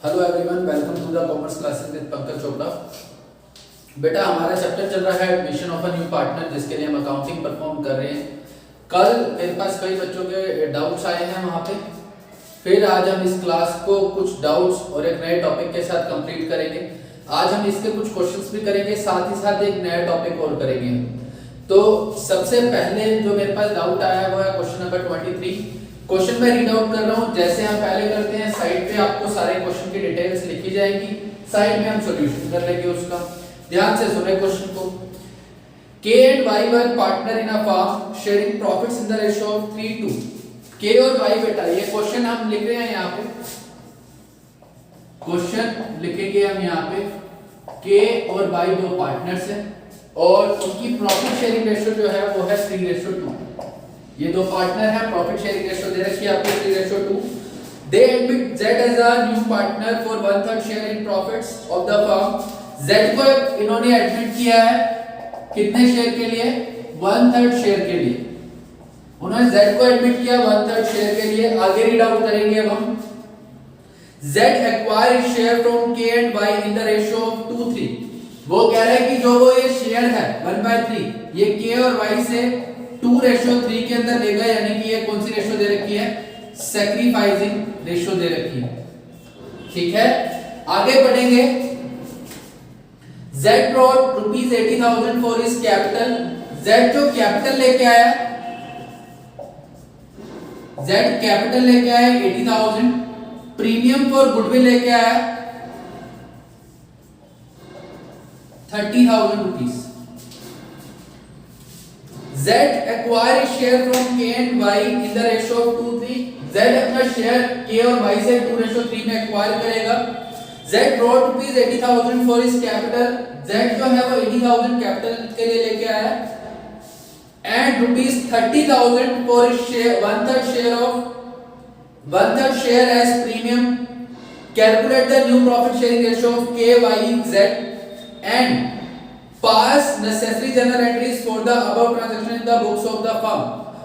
Hello everyone, welcome to the commerce classes with Pankaj Chopra. बेटा हमारा chapter चल रहा है admission of a new partner, जिसके लिए हम अकाउंटिंग परफॉर्म कर रहे हैं। कल मेरे पास कई बच्चों के डाउट्स आए हैं वहाँ पे। फिर आज हम इस क्लास को कुछ डाउट्स और एक नए टॉपिक के साथ कंप्लीट करेंगे। आज हम इसके कुछ क्वेश्चंस भी करेंगे, साथ ही साथ एक नया टॉपिक और करेंगे। तो सबसे पहले जो मेरे पास डाउट आया है वो है क्वेश्चन नंबर 23। क्वेश्चन मैं रीड आउट कर रहा हूं। जैसे हम पहले करते हैं, साइड पे आपको सारे क्वेश्चन की डिटेल्स लिखी जाएगी, साइड में हम सॉल्यूशन कर लेंगे उसका। ध्यान से सुने क्वेश्चन को। K and Y were partner in a firm sharing profits in the ratio of 3:2। K और Y बेटा, ये क्वेश्चन हम लिख रहे हैं यहाँ पे। क्वेश्चन लिखेंगे हम यहाँ पे, K और Y दो पार्टनर्स हैं और उनकी प्रॉफिट शेयरिंग रेशियो जो है वो है 3:2। ये दो पार्टनर है, प्रॉफिट शेयरिंग रेशियो दे रखी है आपको 3:2। They admit Z as a new partner for 1/3 share in profits of the firm। Z को इन्होंने एडमिट किया है कितने शेयर के लिए? 1/3 शेयर के लिए। उन्होंने Z को एडमिट किया 1/3 शेयर के लिए। आगे रीड आउट करेंगे अब हम। Z acquired share from K and Y in the ratio of 2:3। वो कह रहा है कि जो वो ये शेयर है 1/3, ये K और Y से 2:3 के अंदर लेगा, यानी कि ये कौन सी रेशियो दे रखी है? सैक्रिफाइसिंग रेशियो दे रखी है। ठीक है, आगे बढ़ेंगे। Z brought ₹80,000 for his capital। Z जो कैपिटल लेके आया, Z कैपिटल लेके आया 80,000। प्रीमियम फॉर गुडविल लेके आया 30,000 rupees. Z acquire share from K and Y in the ratio of 2:3। Z अपना शेयर K और Y से 2:3 में एक्वायर करेगा। Z brought ₹80,000 for his capital। Z जो है वो 80,000 कैपिटल के लिए लेके आया and ₹30,000 for his share, 1/3 share as premium। Calculate the new profit sharing ratio of K, Y, Z and pass necessary journal entries for the above transaction in the books of the firm।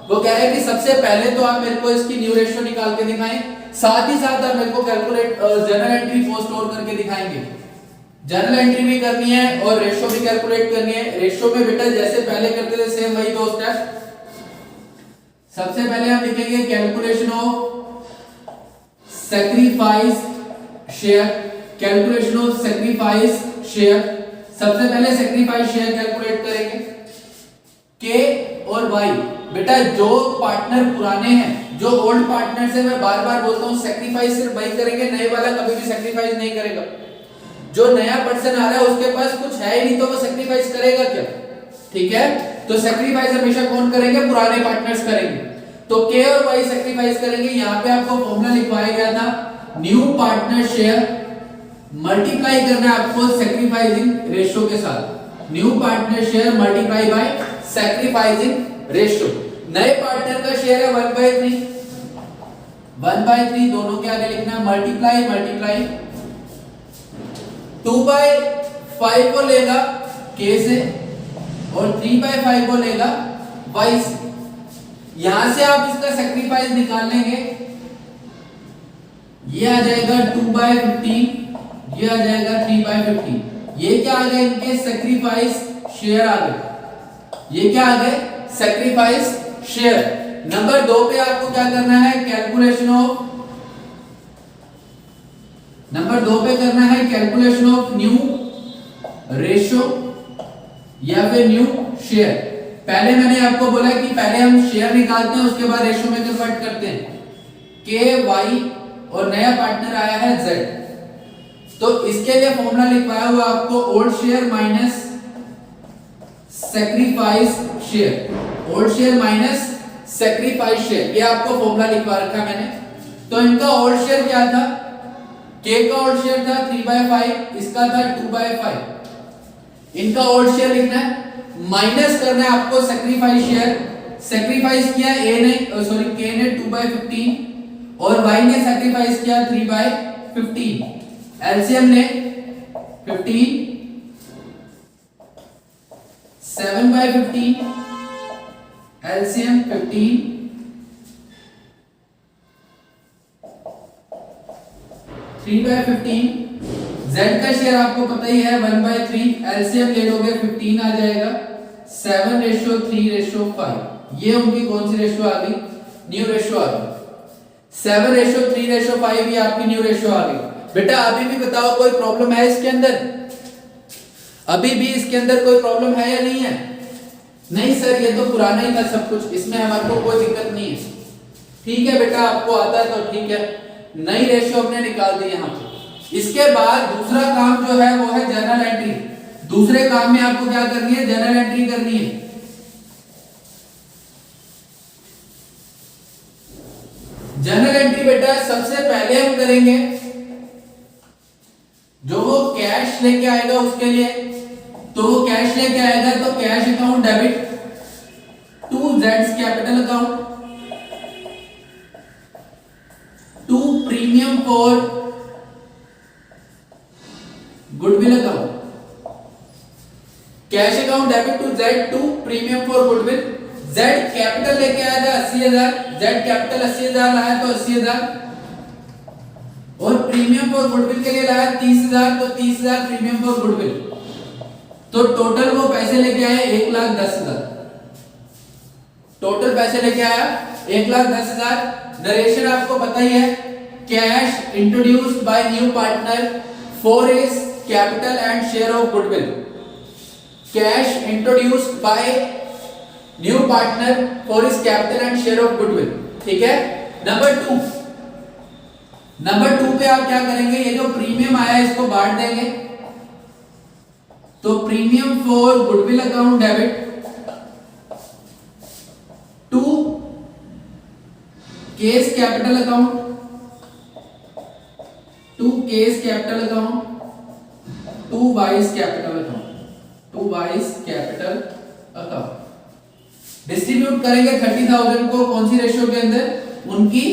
वो कह रहे हैं कि सबसे पहले तो आप मेरे को इसकी न्यू रेशियो निकाल के दिखाएं, साथ ही साथ आप मेरे को कैलकुलेट जर्नल एंट्री को स्टोर करके दिखाएंगे। जर्नल एंट्री भी करनी है और रेशियो भी कैलकुलेट करनी है। रेशियो में बेटा जैसे पहले करते थे सेम वही दो स्टेप। सबसे पहले हम लिखेंगे calculation of sacrifice share. Calculation of sacrifice share, सबसे पहले सैक्रिफाइस शेयर कैलकुलेट करेंगे। K और Y बेटा जो पार्टनर पुराने हैं, जो ओल्ड पार्टनर से, मैं बार बार बोलता हूं सैक्रिफाइस सिर्फ वही करेंगे, नए वाला कभी भी सैक्रिफाइस नहीं करेगा। जो नया पर्सन आ रहा है उसके पास कुछ है ही नहीं तो वो सैक्रिफाइस करेगा क्या? ठीक है, तो सैक्रिफाइस हमेशा कौन करेंगे? पुराने पार्टनर्स करेंगे। तो K और Y सैक्रिफाइस करेंगे। यहाँ पे आपको फॉर्मूला लिखवाया गया था, न्यू पार्टनर शेयर मल्टीप्लाई करना है आपको सैक्रिफाइसिंग रेशियो के साथ। New partner share multiply by sacrificing ratio. नए पार्टनर का शेयर है 1/3, 1/3 दोनों के आगे लिखना है मल्टीप्लाई 2/5 को लेगा K से और 3/5 को लेगा Y से। यहां से आप इसका सैक्रिफाइस निकाल लेंगे, ये आ जाएगा 2/15, ये आ जाएगा 3/15। ये क्या आ गए? इनके सैक्रिफाइस शेयर आ गए। ये क्या आ गए? Sacrifice share. नंबर 2 पे आपको क्या करना है? कैलकुलेशन ऑफ, नंबर 2 पे करना है कैलकुलेशन ऑफ न्यू रेशियो या फिर न्यू शेयर। पहले मैंने आपको बोला कि पहले हम शेयर निकालते हैं, उसके बाद रेशियो में कन्वर्ट करते हैं। K, Y और नया पार्टनर आया है Z। तो इसके लिए फॉर्मूला लिखवाया हुआ आपको old share minus sacrifice share. Old share minus sacrifice share, ये आपको फॉर्मूला लिखवा रखा मैंने। तो इनका ओल्ड शेयर क्या था? K का ओल्ड शेयर था 3/5, इसका था 2/5। इनका ओल्ड शेयर लिखना है, माइनस करना है आपको सैक्रिफाइस शेयर। सैक्रिफाइस किया K ने 2/15 और Y ने सैक्रिफाइस किया 3/15। एलसीएम ले 15, 7/15, एलसीएम 15, 3/15, z का शेयर आपको पता ही है 1/3, एलसीएम ले लोगे 15 आ जाएगा, 7:3:5। ये उनकी कौन सी रेशियो आ गई? न्यू रेशियो आ गई। 7:3:5 ये आपकी न्यू रेशियो आ गई। बेटा अभी भी बताओ कोई प्रॉब्लम है इसके अंदर? अभी भी इसके अंदर कोई प्रॉब्लम है या नहीं है? नहीं सर ये तो पुराना ही था सब कुछ, इसमें हमारे को कोई दिक्कत नहीं है। ठीक है बेटा, आपको आता है तो ठीक है। नई रेशियो हमने निकाल दी यहां पे। इसके बाद दूसरा काम जो है वो है जर्नल एंट्री। दूसरे काम में आपको क्या करनी है? जर्नल एंट्री करनी है। जर्नल एंट्री बेटा सबसे पहले हम करेंगे जो वो कैश लेके आएगा उसके लिए, तो वो कैश लेके आएगा तो कैश अकाउंट डेबिट टू जेड्स capital account to premium for goodwill account. Cash account debit to Z to premium for goodwill. Z capital लेके आया था 80,000, जेड कैपिटल 80,000 लाया तो 80,000, और प्रीमियम फॉर गुडविल के लिए लाया 30,000 तो 30,000 प्रीमियम फॉर गुडविल। तो टोटल वो पैसे लेके आए 1,10,000। टोटल पैसे लेके आया 1,10,000। नरेशन आपको पता ही है, cash introduced by new partner for his capital and share of goodwill. Cash introduced by new partner for his capital and share of goodwill. ठीक है। नंबर 2 पे आप क्या करेंगे? ये जो प्रीमियम आया इसको बांट देंगे, तो premium for goodwill account debit to K's capital account to K's capital account to Y's capital account to Y's capital account. Distribute करेंगे 30,000 को कौन सी रेशियो के अंदर? उनकी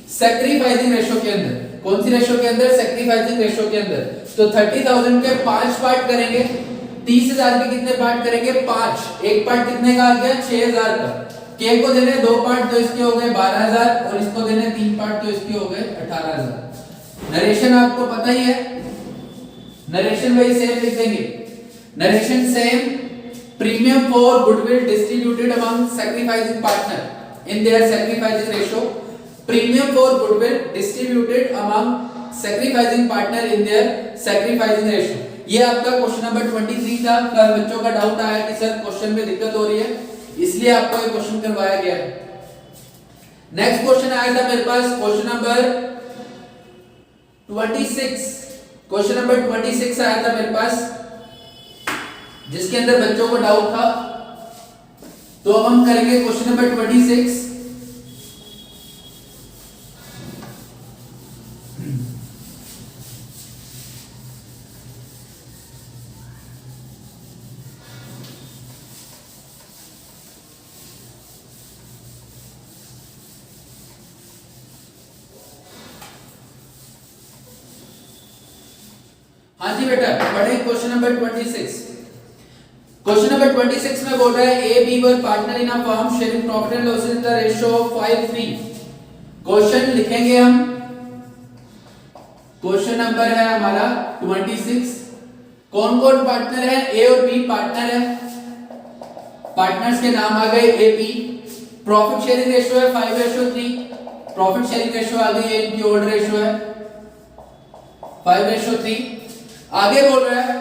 सैक्रिफाइसिंग रेशियो के अंदर। कौन सी रेशियो के अंदर? सैक्रिफाइसिंग रेशियो के अंदर। तो 30,000 के 5 पार्ट करेंगे। 30,000 के कितने पार्ट करेंगे? 5। एक पार्ट कितने का आ गया? 6,000 का। के को देने 2 पार्ट तो इसके हो गए 12,000, और इसको देने 3 पार्ट तो इसके हो गए 18,000। नरेशन आपको पता ही है, नरेशन वही सेम लिख देंगे। Narration same, premium for goodwill distributed among sacrificing partner in their sacrificing ratio. Premium for goodwill distributed among sacrificing partner in their sacrificing ratio. ये आपका क्वेश्चन नंबर 23 था। कल बच्चों का डाउट आया कि सर क्वेश्चन में दिक्कत हो रही है, इसलिए आपको ये क्वेश्चन करवाया गया है। नेक्स्ट क्वेश्चन आया था मेरे पास क्वेश्चन नंबर 26। क्वेश्चन नंबर 26 आया था मेरे पास, जिसके अंदर बच्चों को डाउट था। तो अब हम करेंगे क्वेश्चन नंबर 26। हाँ जी बेटा, पढ़े क्वेश्चन नंबर 26। क्वेश्चन नंबर 26 में बोल रहा है A B were partner in a firm sharing profit and losses in the ratio of 5:3। Question लिखेंगे हम। क्वेश्चन नंबर है हमारा 26। कौन कौन पार्टनर है? ए और बी पार्टनर है। पार्टनर्स के नाम आ गए A B. Profit sharing ratio है 5:3। प्रॉफिट शेयरिंग रेशियो आ गई, इनकी ओल्ड रेशियो है 5:3। आगे बोल रहा है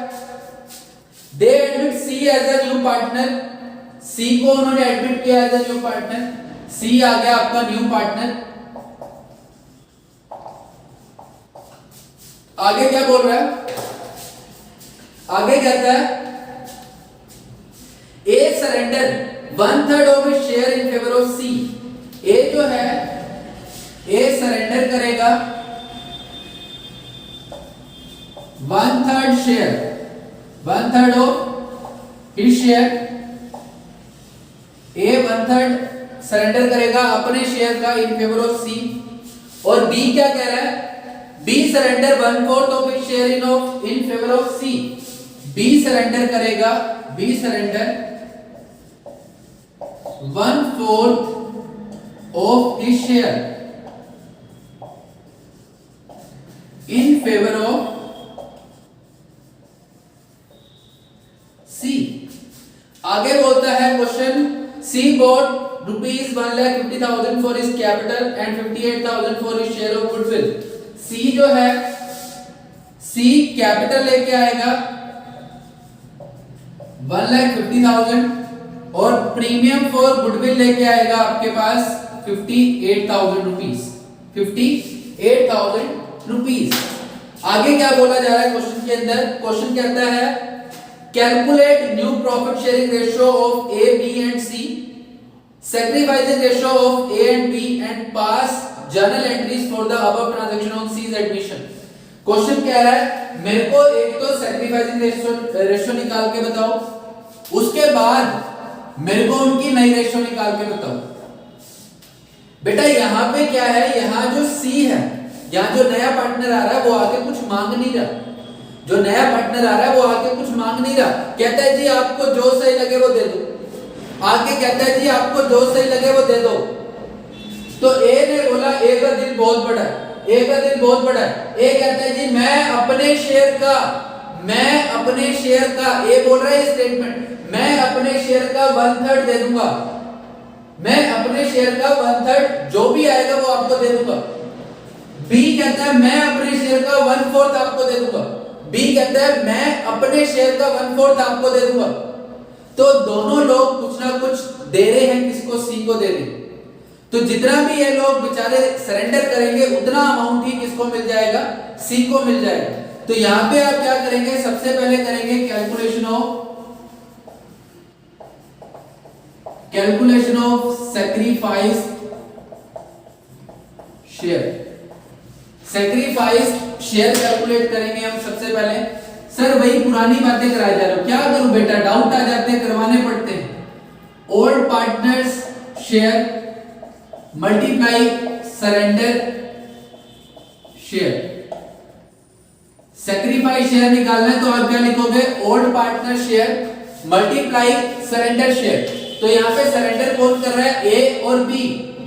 they admit C as a new partner. C को उन्होंने एडमिट किया as a new partner. C आ गया आपका न्यू पार्टनर। आगे क्या बोल रहा है? आगे कहता है A surrender 1/3 of his share in favour of C. A जो है, ए सरेंडर करेगा 1/3 share, 1/3 of his share. A 1/3 surrender करेगा अपने शेयर का इन फेवर ऑफ सी। और बी क्या कह रहा है? B surrender 1/4 of his share in favour of C. B surrender करेगा, B surrender 1/4 of his share in favour of C. आगे बोलता है question, C bought ₹1,50,000 for his capital and 58,000 for his share of goodwill. C जो है, सी capital लेके आएगा 1,50,000 और premium for goodwill लेके आएगा आपके पास 58,000 रुपीस, 58,000 रुपीस। आगे क्या बोला जा रहा है क्वेश्चन के अंदर? क्वेश्चन कहता है calculate new profit sharing ratio of A, B and C, sacrificing ratio of A and B and pass journal entries for the above transaction on C's admission. Question कह रहा है मेरे को एक तो सैक्रिफाइसिंग रेशियो निकाल के बताओ, उसके बाद मेरे को उनकी नई रेशियो निकाल के बताओ। बेटा यहां पे क्या है, यहां जो सी है, यहां जो नया पार्टनर आ रहा है वो आके कुछ मांग नहीं रहा, जो नया पार्टनर आ रहा है वो आके कुछ मांग नहीं रहा, कहता है जी आपको जो सही लगे वो दे दो। आगे कहता है जी आपको जो सही लगे वो दे दो। तो ए ने बोला ए का दिल बहुत बड़ा है, ए का दिल बहुत बड़ा है। ए कहता है जी मैं अपने शेयर का, ए बोल रहा है स्टेटमेंट, मैं अपने शेयर का 1/3 दे दूंगा, मैं अपने शेयर का 1/3 जो भी आएगा वो आपको दे दूंगा। बी कहता है मैं अपने शेयर का 1/4 आपको दे दूंगा। बी कहता है मैं अपने शेयर का 1/4 आपको दे दूंगा। तो दोनों लोग कुछ ना कुछ दे रहे हैं, किसको? सी को दे रहे हैं। तो जितना भी ये लोग बेचारे सरेंडर करेंगे उतना अमाउंट ही किसको मिल जाएगा? सी को मिल जाएगा। तो यहां पे आप क्या करेंगे? सबसे पहले करेंगे calculation of sacrifice share. Sacrifice share calculate करेंगे हम सबसे पहले। सर वही पुरानी बातें कराए जा रहे हो, क्या करूं बेटा? डाउट आ जाते हैं, करवाने पड़ते हैं। Old partners share multiply surrender share. Sacrifice share निकालना है तो आप क्या लिखोगे? Old partner share multiply surrender share. तो यहां पे सरेंडर कौन कर रहा है? ए और बी।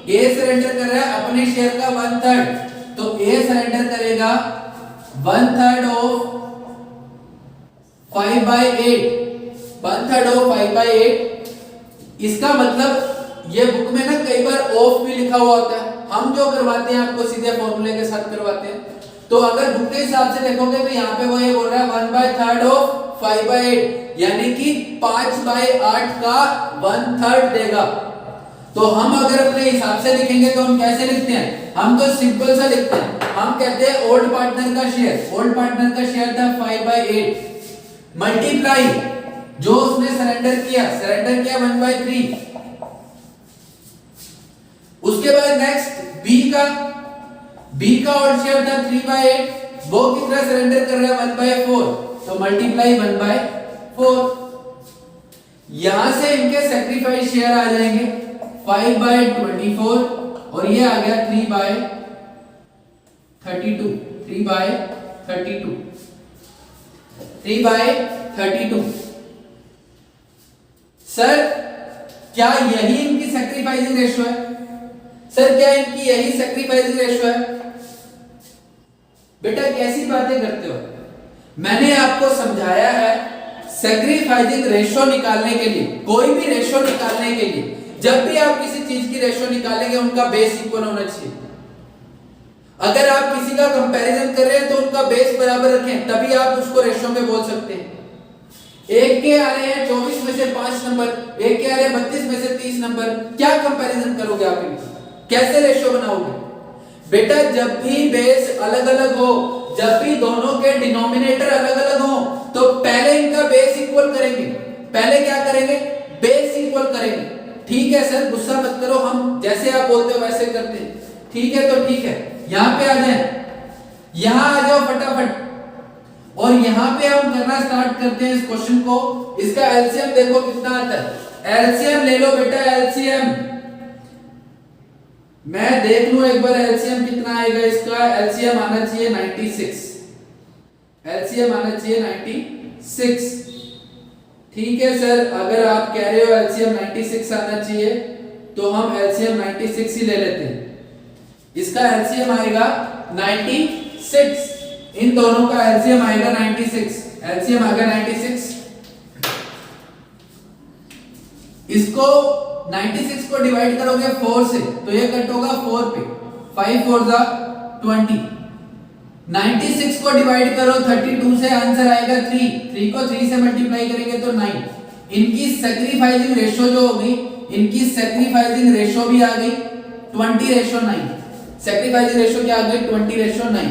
ए सरेंडर कर रहा है अपने शेयर का 1/3, तो ए सरेंडर करेगा 1/3 ऑफ 5/8, 1/3 ऑफ 5/8। इसका मतलब ये बुक में ना कई बार ऑफ भी लिखा हुआ होता है, हम जो करवाते हैं आपको सीधे फॉर्मूले के साथ करवाते हैं। तो अगर बुक के हिसाब से देखोगे तो यहाँ पे वो ये बोल रहा है 1/3 ऑफ 5/8, यानी कि 5/8 का 1/3 देगा। तो हम अगर अपने हिसाब से लिखेंगे तो हम कैसे लिखते हैं? हम तो सिंपल सा लिखते हैं, हम कहते हैं ओल्ड पार्टनर का शेयर, ओल्ड पार्टनर का शेयर था 5/8 मल्टीप्लाई जो उसने सरेंडर किया 1/3। उसके बाद नेक्स्ट बी का ओल्ड शेयर था 3/8, वो कितना सरेंडर कर रहा है? 1/4, तो मल्टीप्लाई 1/4। यहां से इनके सैक्रिफाइस शेयर आ जाएंगे 5/24 और ये आ गया 3/32, 3/32। सर क्या यही इनकी सैक्रिफाइसिंग रेशियो है? सर क्या इनकी यही सैक्रिफाइसिंग रेशियो है? बेटा कैसी बातें करते हो? मैंने आपको समझाया है सैक्रिफाइसिंग रेशियो निकालने के लिए, कोई भी रेशियो निकालने के लिए जब भी आप किसी चीज की रेशियो निकालेंगे उनका बेस इक्वल होना चाहिए। अगर आप किसी का कंपैरिजन कर रहे हैं तो उनका बेस बराबर रखें, तभी आप उसको रेशियो में बोल सकते हैं। एक के आ रहे हैं 24 में से 5 नंबर, एक के आ रहे हैं 32 में से 30 नंबर, क्या कंपैरिजन करोगे आप इनका? कैसे रेशियो बनाओगे? बेटा जब भी बेस अलग अलग हो, जब भी दोनों के डिनोमिनेटर अलग अलग हो, तो पहले इनका बेस इक्वल करेंगे। पहले क्या करेंगे? बेस इक्वल करेंगे। ठीक है सर, गुस्सा मत करो, हम जैसे आप बोलते हो वैसे करते हैं। ठीक है तो ठीक है, यहां पे आ जाए, यहां आ जाओ फटाफट। और यहां पे हम करना स्टार्ट करते हैं इस क्वेश्चन को। इसका एलसीएम देखो कितना आता है। एलसीएम ले लो बेटा, एलसीएम मैं देख लूं एक बार एलसीएम कितना आएगा इसका। एलसीएम आना चाहिए 96, एलसीएम आना चाहिए 96। ठीक है सर, अगर आप कह रहे हो एलसीएम 96 आना चाहिए तो हम एलसीएम 96 ही ले लेते हैं। इसका एलसीएम आएगा 96। इन दोनों का एलसीएम आएगा 96, एलसीएम आ गया 96। इसको 96 को डिवाइड करोगे 4 से तो ये कट होगा 4 पे, 5 4 जा 20। 96 को डिवाइड करो 32 से, आंसर आएगा 3, 3 को 3 से मल्टीप्लाई करेंगे तो 9। इनकी सैक्रिफाइसिंग रेशो जो होगी, इनकी सैक्रिफाइसिंग रेशो भी आ गई 20:9। सैक्रिफाइसिंग रेशो क्या आ गई 20:9।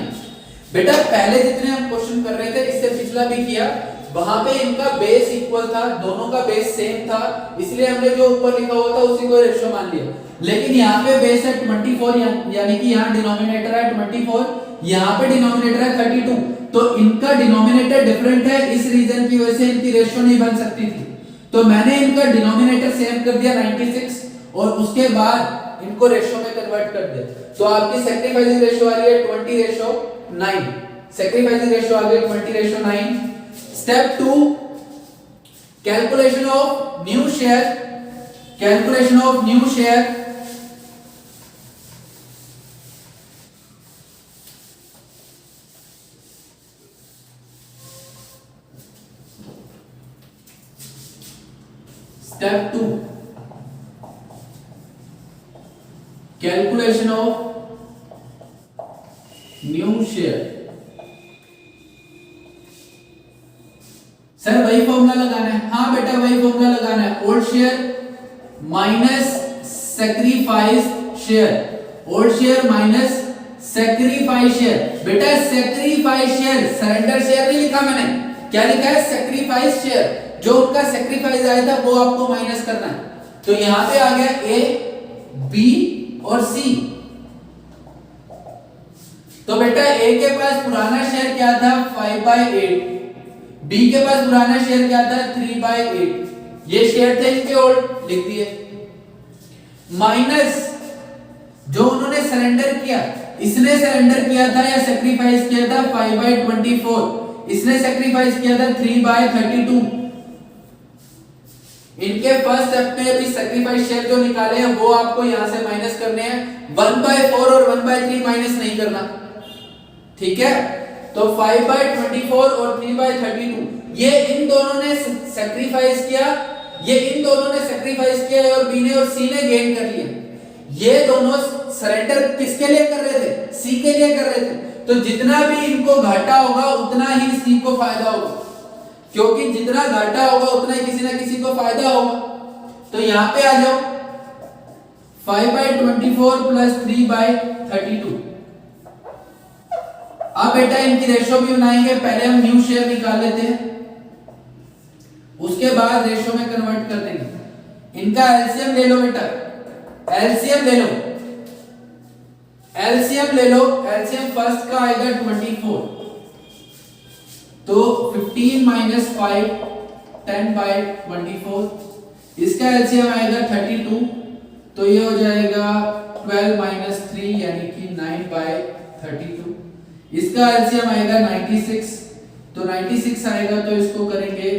बेटा पहले जितने हम क्वेश्चन कर रहे थे, इससे पिछला भी किया, वहां पे इनका बेस इक्वल था, दोनों का बेस सेम था, इसलिए हमने जो ऊपर लिखा हुआ था उसी को रेशो मान लिया। लेकिन यहाँ पे बेस है 24, यानी कि यहाँ डिनोमिनेटर है 24, यहाँ पे डिनोमिनेटर है 32, तो इनका डिनोमिनेटर डिफरेंट है, इस रीजन की वजह से इनकी रेशो नहीं बन सकती थी। तो मैंने इनका डिनोमिनेटर सेम कर दिया 96 और उसके बाद इनको रेशो में कन्वर्ट कर दिया। तो आपकी सैक्रिफाइसिंग रेशो आ रही है 20:9, सैक्रिफाइसिंग रेशो आ गई 20:9। Step 2, calculation of new share, calculation of new share। Step 2, calculation of new share। Sir वही फॉर्मूला लगाना है? हाँ बेटा वही फॉर्मूला लगाना है, old share minus sacrificed share, old share minus sacrifice share. बेटा सैक्रिफाइस शेयर, सरेंडर शेयर नहीं लिखा मैंने, क्या लिखा है सैक्रिफाइस शेयर, जो उनका सैक्रिफाइस आया था वो आपको माइनस करना है। तो यहां पे आ गया ए, बी और सी। तो बेटा ए के पास पुराना शेयर क्या था 5/8, बी के पास पुराना शेयर क्या था 3/8, ये शेयर थे इनके ओल्ड, लिख दिए। माइनस जो उन्होंने सरेंडर किया, इसने सरेंडर किया था या सैक्रिफाइस किया था 5/24, इसने सैक्रिफाइस किया था 3/32। इनके फर्स्ट स्टेप में अभी सैक्रिफाइस शेयर जो निकाले हैं वो आपको यहां से माइनस करने हैं, 1/4 और 1/3 माइनस नहीं करना, ठीक है। तो 5/24 और 3/32, ये इन दोनों ने सैक्रिफाइस किया, ये इन दोनों ने सैक्रिफाइस किया और बी ने और सी ने गेन कर लिया। ये दोनों सरेंडर किसके लिए कर रहे थे, सी के लिए कर रहे थे। तो जितना भी इनको घाटा होगा उतना ही सी को फायदा होगा, क्योंकि जितना घाटा होगा उतना ही किसी ना किसी को फायदा होगा। तो यहां पे आ जाओ 5/24 प्लस 3/32। अब बेटा इनकी रेशो भी बनाएंगे, पहले हम न्यू शेयर निकाल लेते हैं, उसके बाद रेशो में कन्वर्ट कर देंगे। इनका एलसीएम ले लो बेटा, एलसीएम ले लो, एलसीएम ले लो। एलसीएम फर्स्ट का आएगा 24, तो 15 - 5 10/24। इसका एलसीएम आएगा 32, तो ये हो जाएगा 12 - 3 यानी कि 9/32। इसका एलसीएम आएगा 96, तो 96 आएगा, तो इसको करेंगे,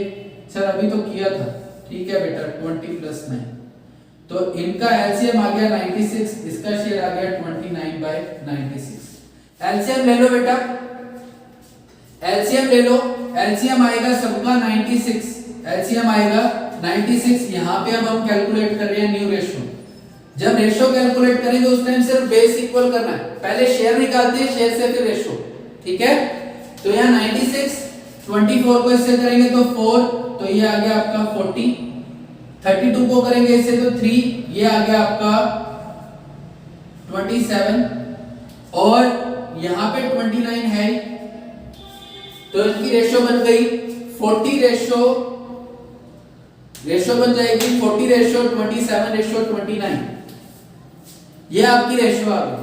सर अभी तो किया था, ठीक है बेटा 20 + 9, तो इनका एलसीएम आ गया 96, इसका शेयर आ गया 29/96। एलसीएम ले लो बेटा, एलसीएम ले लो, एलसीएम आएगा सबका 96, एलसीएम आएगा 96। यहां पे अब हम कैलकुलेट कर रहे हैं न्यू रेशो। जब रेशो कैलकुलेट करेंगे उस टाइम सिर्फ बेस इक्वल करना है, पहले शेयर निकालते हैं, शेयर से फिर रेशो, ठीक है। तो यहाँ 96, 24 को इससे करेंगे तो 4, तो ये आ गया आपका 40, 32 को करेंगे इससे तो 3, ये आ गया आपका 27, और यहाँ पे 29 है, तो इनकी रेशो बन गई 40 रेशो बन जाएगी 40:27:29। ये आपकी रेशो आ गई,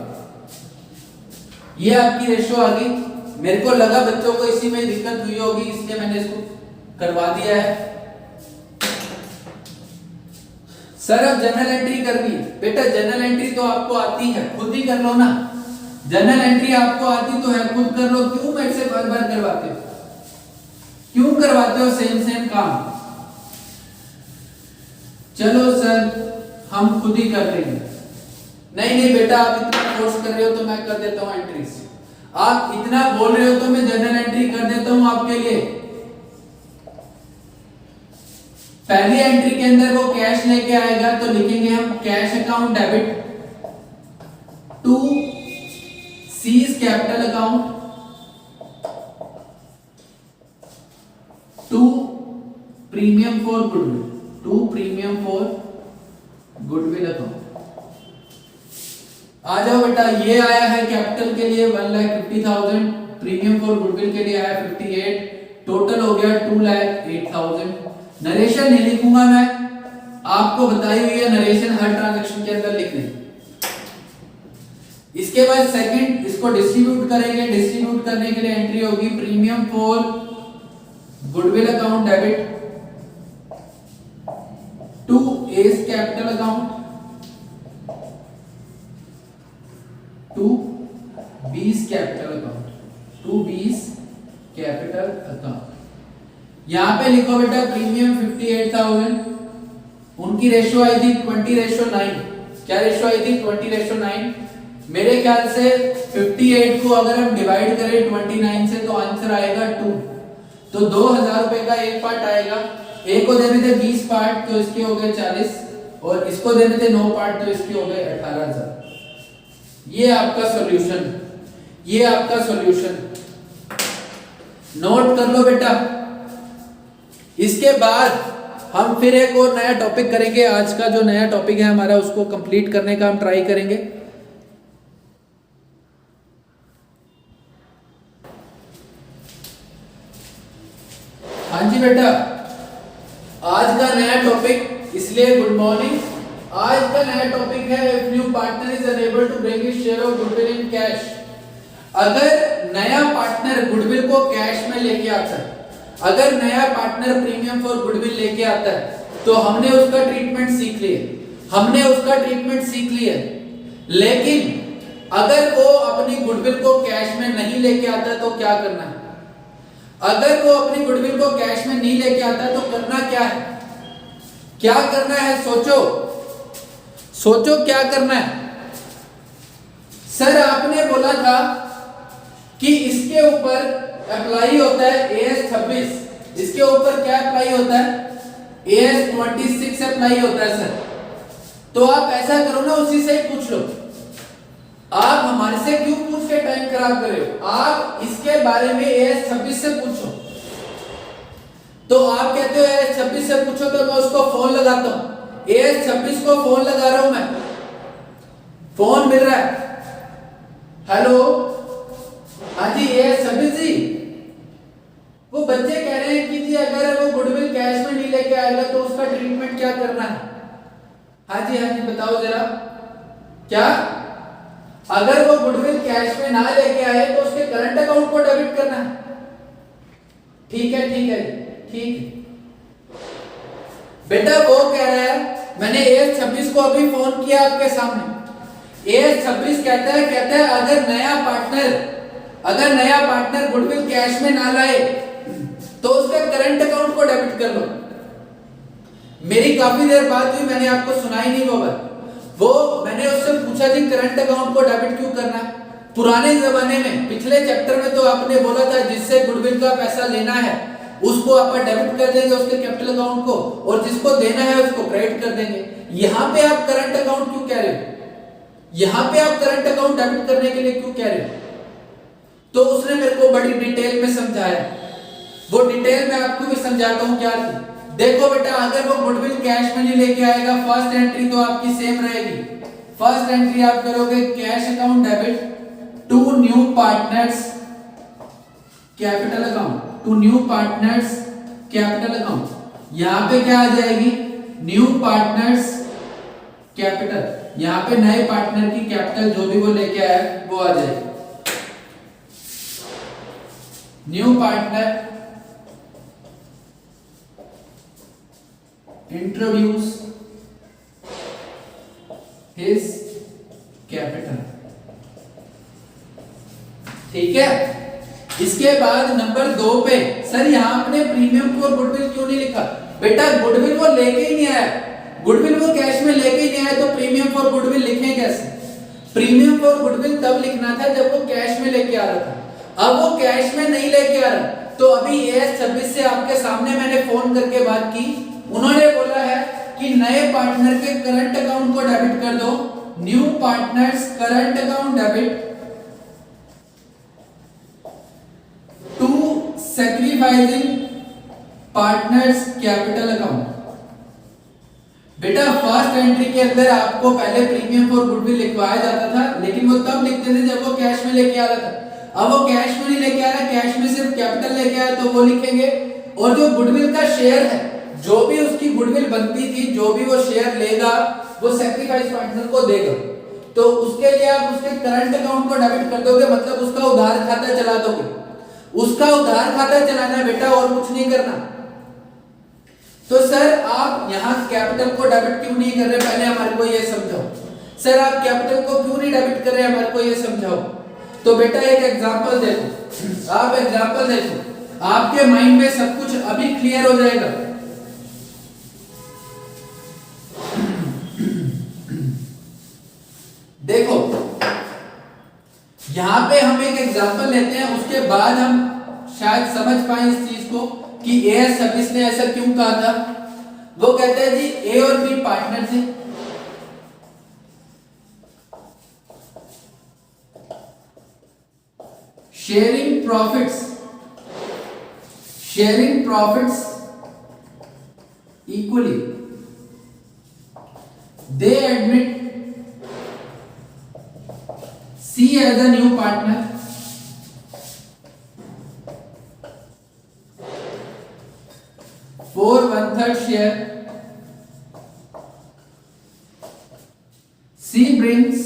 ये आपकी रेशो आ गई। मेरे को लगा बच्चों को इसी में दिक्कत हुई होगी, इसलिए मैंने इसको करवा दिया है। सर अब जनरल एंट्री करनी है, बेटा जनरल एंट्री तो आपको आती है, खुद ही कर लो ना। जनरल एंट्री आपको आती तो है, खुद कर लो, क्यों मेरे से बार बार करवाते हो, क्यों करवाते हो सेम काम। चलो सर हम खुद ही कर लेंगे। नहीं बेटा आप इतना फोर्स कर रहे हो तो मैं कर देता हूं एंट्रीज। आप इतना बोल रहे हो तो मैं जर्नल एंट्री कर देता हूं आपके लिए। पहली एंट्री के अंदर वो कैश लेके आएगा तो लिखेंगे हम cash account debit to C's capital account to premium for goodwill, to premium for goodwill account. आ जाओ बेटा, ये आया है कैपिटल के लिए 1,50,000, प्रीमियम फॉर गुडविल के लिए आया 58, टोटल हो गया 2,08,000। नरेशन नहीं लिखूंगा मैं, आपको बताई हुई है नरेशन हर ट्रांजैक्शन के अंदर लिखनी। इसके बाद सेकंड इसको डिस्ट्रीब्यूट करेंगे, डिस्ट्रीब्यूट करने के लिए एंट्री होगी premium for goodwill account debit to A's capital account to B's capital account, to B's capital account. यहां पे लिखो बेटा प्रीमियम 58,000, उनकी रेशियो आई थी 20:9। क्या रेशियो आई थी? 20:9। मेरे ख्याल से 58 को अगर हम डिवाइड करें 29 से तो आंसर आएगा 2। तो 2,000 रुपए का एक पार्ट आएगा, एक को देने थे 20 पार्ट तो इसके हो गए 40, और इसको देने थे 9 पार्ट तो इसके हो गए 18,000। ये आपका सॉल्यूशन, ये आपका सॉल्यूशन नोट कर लो बेटा। इसके बाद हम फिर एक और नया टॉपिक करेंगे। आज का जो नया टॉपिक है हमारा उसको कंप्लीट करने का हम ट्राई करेंगे। हाँ जी बेटा, आज का नया टॉपिक, इसलिए गुड मॉर्निंग। आज का नया टॉपिक है if new partner is unable to bring his share of goodwill in cash. अगर नया पार्टनर गुडविल को कैश में लेके आता है, अगर नया पार्टनर प्रीमियम फॉर गुडविल लेके आता है तो हमने उसका ट्रीटमेंट सीख लिया, हमने उसका ट्रीटमेंट सीख लिया। लेकिन अगर वो अपनी गुडविल को कैश में नहीं लेके आता तो क्या करना है? अगर वो अपनी गुडविल को कैश में नहीं लेके आता तो करना क्या है? क्या करना है? सोचो सोचो क्या करना है। सर आपने बोला था कि इसके ऊपर अप्लाई होता है AS 26, इसके ऊपर क्या अप्लाई होता है? AS 26 अप्लाई होता है सर। तो आप ऐसा करो ना, उसी से ही पूछ लो। आप हमारे से क्यों पूछ के टाइम खराब कर रहे हो? आप इसके बारे में AS 26 से पूछो। तो आप कहते हो AS 26 से पूछो तो मैं उसको फोन लगाता हूं। AS 26 को फोन लगा रहा हूं मैं, फोन मिल रहा है, हेलो हाँ जी AS 26 जी। वो बच्चे कह रहे हैं कि जी अगर वो गुडविल कैश में नहीं लेके आएगा तो उसका ट्रीटमेंट क्या करना है? हाँ जी बताओ जरा। क्या अगर वो गुडविल कैश में ना लेके आए तो उसके करंट अकाउंट को डेबिट करना है? ठीक है ठीक है ठीक बेटा। वो कह रहा है, मैंने AS 26 को अभी फोन किया आपके सामने। AS 26 कहता है अगर नया पार्टनर गुडविल कैश में ना लाए तो उसके करंट अकाउंट को डेबिट कर लो। मेरी काफी देर बाद भी मैंने आपको सुनाई नहीं वो बात। वो मैंने उससे पूछा जी करंट अकाउंट को डेबिट क्यों करना है? पुराने जमाने में पिछले चैप्टर में तो आपने बोला था जिससे गुडविल का पैसा लेना है उसको आप डेबिट कर देंगे उसके कैपिटल अकाउंट को, और जिसको देना है उसको क्रेडिट कर देंगे। यहां पे आप करंट अकाउंट क्यों कह रहे हो? यहां पे आप करंट अकाउंट डेबिट करने के लिए क्यों कह रहे हो? तो उसने मेरे को बड़ी डिटेल में समझाया। वो डिटेल में आपको भी समझाता हूं क्या थी। देखो बेटा, अगर वो गुडविल कैश में नहीं लेके आएगा, फर्स्ट एंट्री तो आपकी सेम रहेगी। फर्स्ट एंट्री आप करोगे cash account debit to new partners capital account, to new partners capital account. यहां पे क्या आ जाएगी? New partners capital. यहां पे नए पार्टनर की कैपिटल जो भी वो लेके आया वो आ जाएगी। New partner introduce his capital. ठीक है। इसके बाद नंबर 2 पे, सर यहां आपने प्रीमियम फॉर गुडविल क्यों नहीं लिखा? बेटा गुडविल वो लेके ही नहीं आया, गुडविल वो कैश में लेके ही नहीं आया तो प्रीमियम फॉर गुडविल लिखें कैसे? प्रीमियम फॉर गुडविल तब लिखना था जब वो कैश में लेके आ रहा था। अब वो कैश में नहीं लेके आ रहा, तो अभी एएस 26 से आपके सामने मैंने फोन करके बात की, उन्होंने बोला है कि नए पार्टनर के करंट अकाउंट को डेबिट कर दो, new partner's current account debit to sacrificing partners' capital account. बेटा फर्स्ट एंट्री के अंदर आपको पहले प्रीमियम फॉर गुडविल लिखवाया जाता था, लेकिन वो तब लिखते थे जब वो कैश में लेके आ रहा था। अब वो कैश में नहीं लेके आ रहा, कैश में सिर्फ कैपिटल लेके आया तो वो लिखेंगे, और जो गुडविल का शेयर है, जो भी उसकी गुडविल बनती थी, जो भी वो शेयर लेगा वो सैक्रिफाइस पार्टनर को देगा, तो उसके लिए आप उसके करंट अकाउंट को डेबिट कर दोगे, मतलब उसका उधार खाता चला दोगे। उसका उधार खाता चलाना बेटा, और कुछ नहीं करना। तो सर आप यहाँ कैपिटल को डेबिट क्यों नहीं कर रहे, पहले हमारे को ये समझाओ। सर आप कैपिटल को क्यों नहीं डेबिट कर रहे, हमारे को ये समझाओ। तो बेटा एक एग्जांपल देखो, आप एग्जांपल देखो, आपके माइंड में सब कुछ अभी क्लियर हो जाएगा। देखो यहां पे हम एक एग्जांपल लेते हैं, उसके बाद हम शायद समझ पाए इस चीज को कि एएस 26 ने ऐसा क्यों कहा था। वो कहते हैं जी ए और बी पार्टनर थे, sharing profits equally, they admit C as a new partner, for 1/3 share. C brings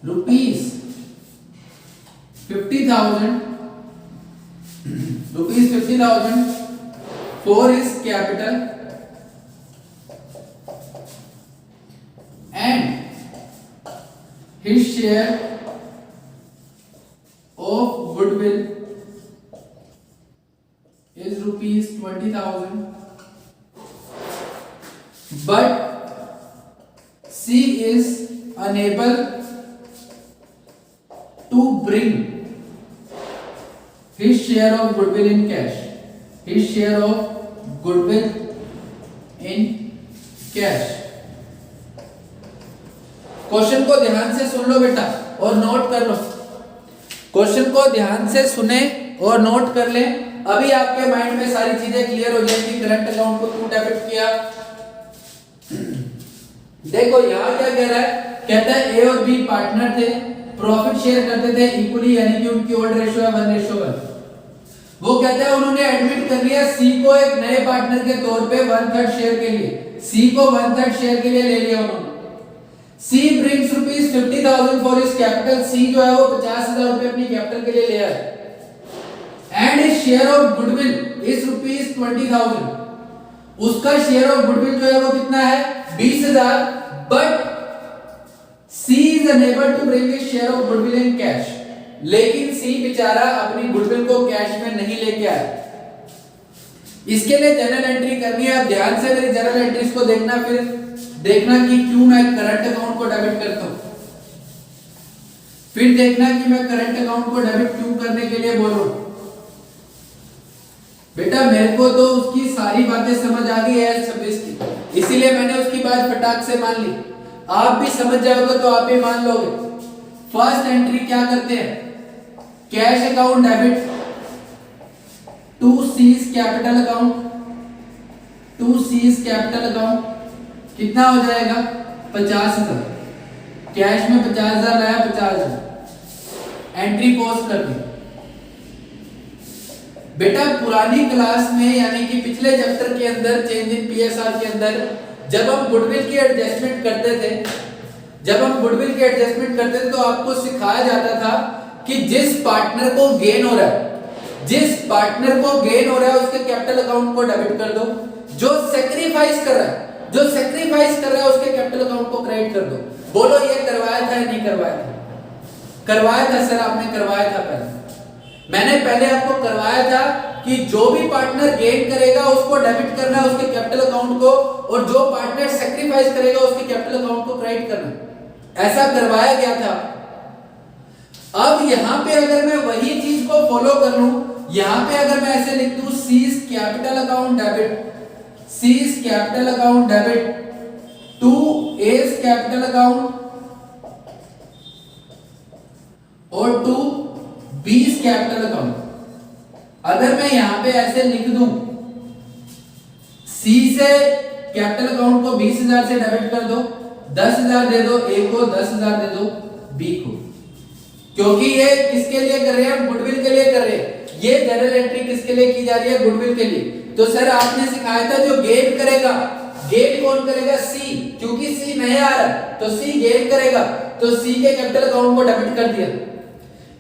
rupees 50,000 for his capital and his share of goodwill is rupees 20,000, but C is unable to bring his share of goodwill in cash. His share of goodwill in cash. Question को ध्यान से सुन लो बेटा और note कर लो। Question को ध्यान से सुने और नोट कर ले, अभी आपके माइंड में सारी चीजें क्लियर हो जाएंगी। करंट अकाउंट को क्यों डेबिट किया। देखो यहाँ क्या कह रहा है, कहता है ए और बी पार्टनर थे, प्रॉफिट शेयर करते थे इक्वली, यानी कि उनकी ओल्ड रेशियो है 1:1। वो कहता है उन्होंने एडमिट कर लिया सी को एक नए पार्टनर के तौर पे 1/3 शेयर के लिए, सी को 1/3 शेयर के लिए ले लिया उन्होंने। C brings rupees 50,000 for his capital, C जो है वो 50,000 रुपए अपनी कैपिटल के लिए ले आया, and his share of goodwill is rupees 20,000, उसका शेयर ऑफ गुडविल जो है वो कितना है 20,000, but C is unable to bring his share of goodwill in cash, लेकिन C बेचारा अपनी गुडविल को कैश में नहीं लेके आया। इसके लिए जनरल एंट्री करनी है। आप ध्यान से मेरी जनरल एंट्रीज को देखना, फिर देखना कि क्यों मैं करंट अकाउंट को डेबिट करता हूं, फिर देखना कि मैं करंट अकाउंट को डेबिट क्यों करने के लिए बोल रहा हूं। बेटा मेरे को तो उसकी सारी बातें समझ आ गई है 26 की, इसीलिए मैंने उसकी बात फटाक से मान ली। आप भी समझ जाओगे तो आप भी मान लोगे। फर्स्ट एंट्री क्या करते हैं, cash account debit to C's capital account, to C's capital account कितना हो जाएगा 50,000, कैश में 50,000 लाया, 50,000 एंट्री पोस्ट कर दी। बेटा पुरानी क्लास में यानी कि पिछले चैप्टर के अंदर चेंज इन पीएसआर के अंदर जब हम गुडविल की एडजस्टमेंट करते थे, तो आपको सिखाया जाता था कि जिस पार्टनर को गेन हो रहा है उसके कैपिटल अकाउंट को डेबिट कर दो, जो सेक्रीफाइस कर रहा है उसके कैपिटल अकाउंट को क्रेडिट कर दो। बोलो ये करवाया था या नहीं करवाया था? करवाया था सर, आपने करवाया था। मैंने पहले आपको करवाया था कि जो भी पार्टनर गेन करेगा उसको डेबिट करना है उसके कैपिटल अकाउंट को, और जो पार्टनर सेक्रीफाइस करेगा उसके कैपिटल अकाउंट को क्रेडिट करना। ऐसा करवाया गया था। अब यहां पे अगर मैं वही चीज को फॉलो कर लूं, यहां पे अगर मैं ऐसे लिख दूं C's capital account debit, C's capital account debit to A's capital account और टू बीज कैपिटल अकाउंट। अगर मैं यहां पे ऐसे लिख दूं सी से कैपिटल अकाउंट को 20,000 से डेबिट कर दो, 10,000 दे दो ए को, 10,000 दे दो बी को, क्योंकि ये किसके लिए कर रहे हैं, गुडविल के लिए कर रहे हैं। ये जर्नल एंट्री किसके लिए की जा रही है, गुडविल के लिए। तो सर आपने सिखाया था जो गेन करेगा, गेन कौन करेगा, सी, क्योंकि सी नहीं आ रहा तो सी गेन करेगा, तो सी के कैपिटल अकाउंट को डेबिट कर दिया।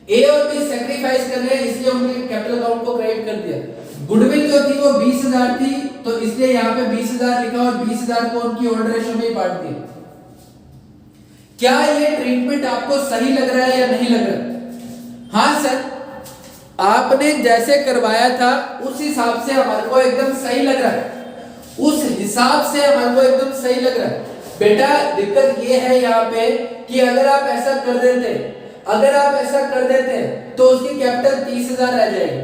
ए और बी सैक्रिफाइस कर रहे हैं इसलिए उनके कैपिटल अकाउंट को क्रेडिट कर दिया। गुडविल जो थी वो 20,000 थी तो इसलिए यहां पे 20,000 लिखा और 20,000 को उनकी ओल्ड रेशियो में बांट दिया। क्या ये ट्रीटमेंट आपको सही लग रहा है या नहीं लग रहा? हाँ सर, आपने जैसे करवाया था उस हिसाब से हमारे को एकदम सही लग रहा है, उस हिसाब से हमारे को एकदम सही लग रहा है। बेटा दिक्कत ये है यहाँ पे कि अगर आप ऐसा कर देते, अगर आप ऐसा कर देते तो उसकी कैपिटल 30,000 रह जाएगी।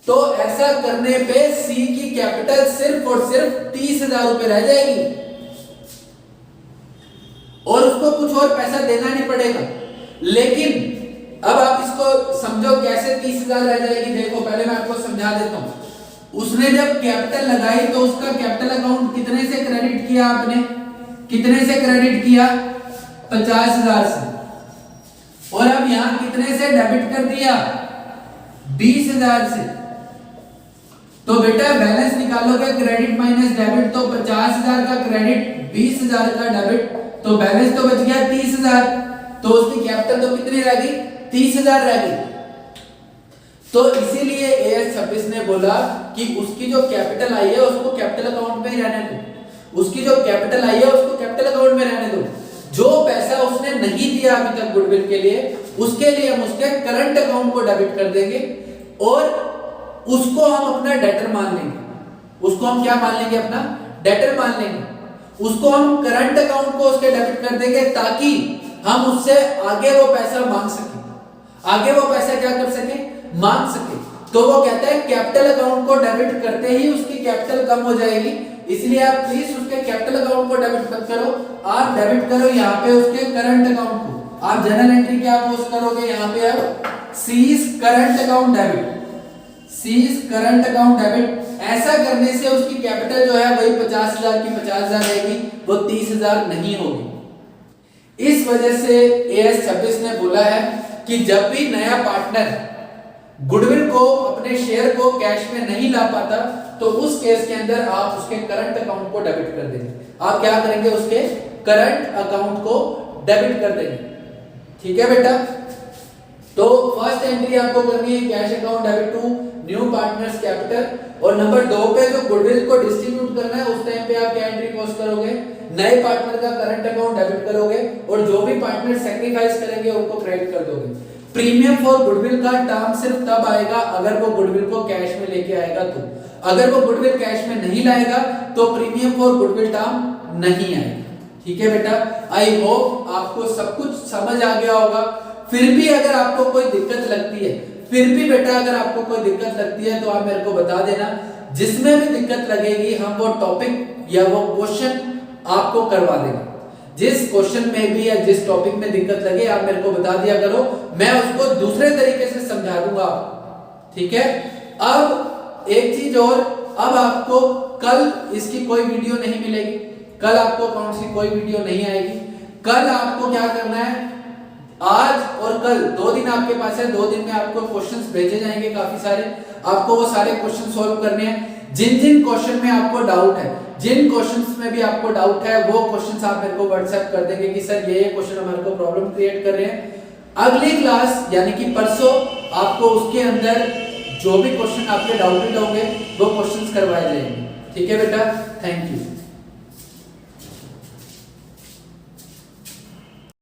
तो ऐसा करने पे सी की कैपिटल सिर्फ और सिर्फ 30,000 रुपए रह जाएगी और उसको कुछ और पैसा देना नहीं पड़ेगा। लेकिन अब आप इसको समझो कैसे 30,000 रह जाएगी। देखो पहले मैं आपको समझा देता हूं। उसने जब कैपिटल लगाई तो उसका कैपिटल अकाउंट कितने से क्रेडिट किया, आपने कितने से क्रेडिट किया, 50,000 से, और अब यहां कितने से डेबिट कर दिया, 20,000 से। तो बेटा बैलेंस निकालोगे क्रेडिट माइनस डेबिट, तो 50,000 का क्रेडिट 20,000 का डेबिट, तो बैलेंस तो बच गया 30,000। तो उसकी कैपिटल तो कितनी रह गई, 30,000 रह गई। तो इसीलिए AS 26 ने बोला कि उसकी जो कैपिटल आई है उसको कैपिटल अकाउंट में ही रहने दो, उसकी जो कैपिटल आई है उसको कैपिटल अकाउंट में रहने दो। जो पैसा उसने नहीं दिया अभी तक गुडविल के लिए, उसके लिए हम उसके करंट अकाउंट को डेबिट कर देंगे और उसको हम अपना डेटर मान लेंगे। उसको हम क्या मान लेंगे, अपना डेटर मान लेंगे। उसको हम करंट अकाउंट को उसके डेबिट कर देंगे ताकि हम उससे आगे वो पैसा मांग सके, आगे वो पैसा क्या कर सके, मांग सके। तो वो कहता है कैपिटल अकाउंट को डेबिट करते ही उसकी कैपिटल कम हो जाएगी, इसलिए आप प्लीज उसके कैपिटल अकाउंट को डेबिट मत करो, आप डेबिट करो यहाँ पे उसके करंट अकाउंट को। आप जर्नल एंट्री क्या पोस्ट करोगे, यहाँ पे आप C's current account debit, C's current account debit. ऐसा करने से उसकी कैपिटल जो है वही 50,000 की 50,000 रहेगी, वो 30,000 नहीं होगी। इस वजह से AS 26 ने बोला है कि जब भी नया पार्टनर गुडविल को, अपने शेयर को कैश में नहीं ला पाता तो उस केस के अंदर आप उसके करंट अकाउंट को डेबिट कर देंगे। आप क्या करेंगे, उसके करंट अकाउंट को डेबिट कर देंगे। ठीक है बेटा, तो फर्स्ट एंट्री आपको करनी है cash account debit to new partners capital, और नंबर 2 पे जो गुडविल को डिस्ट्रीब्यूट करना है उस टाइम पे आप क्या एंट्री पोस्ट करोगे, नए पार्टनर का करंट अकाउंट डेबिट करोगे और जो भी पार्टनर सैक्रिफाइस करेंगे उनको क्रेडिट कर दोगे। प्रीमियम फॉर गुडविल का टर्म सिर्फ तब आएगा अगर वो गुडविल को कैश में लेके आएगा तो, अगर वो गुडविल कैश में नहीं लाएगा तो प्रीमियम फॉर गुडविल टर्म नहीं आएगा। ठीक है बेटा, आई होप आपको सब कुछ समझ आ गया होगा। फिर भी अगर आपको कोई दिक्कत लगती है, फिर भी बेटा अगर आपको कोई दिक्कत लगती है तो आप मेरे को बता देना। जिसमें भी दिक्कत लगेगी हम वो टॉपिक या वो क्वेश्चन आपको करवा देंगे। जिस क्वेश्चन में भी या जिस टॉपिक में दिक्कत लगे आप मेरे को बता दिया करो, मैं उसको दूसरे तरीके से समझा दूंगा आपको। ठीक है, अब एक चीज और, अब आपको कल इसकी कोई वीडियो नहीं मिलेगी, कल आपको अकाउंट्स की कोई वीडियो नहीं आएगी। कल आपको क्या करना है, आज और कल 2 दिन आपके पास है, 2 दिन में आपको क्वेश्चंस भेजे जाएंगे काफी सारे, आपको वो सारे क्वेश्चन सॉल्व करने हैं। जिन जिन क्वेश्चन में आपको डाउट है, जिन क्वेश्चंस में भी आपको डाउट है वो क्वेश्चंस आप मेरे को व्हाट्सएप कर देंगे कि सर ये क्वेश्चन हमारे को प्रॉब्लम क्रिएट कर रहे हैं। अगली क्लास यानी कि परसों आपको उसके अंदर जो भी क्वेश्चन आपके डाउटेड होंगे वो क्वेश्चंस करवाए जाएंगे। ठीक है बेटा, थैंक यू।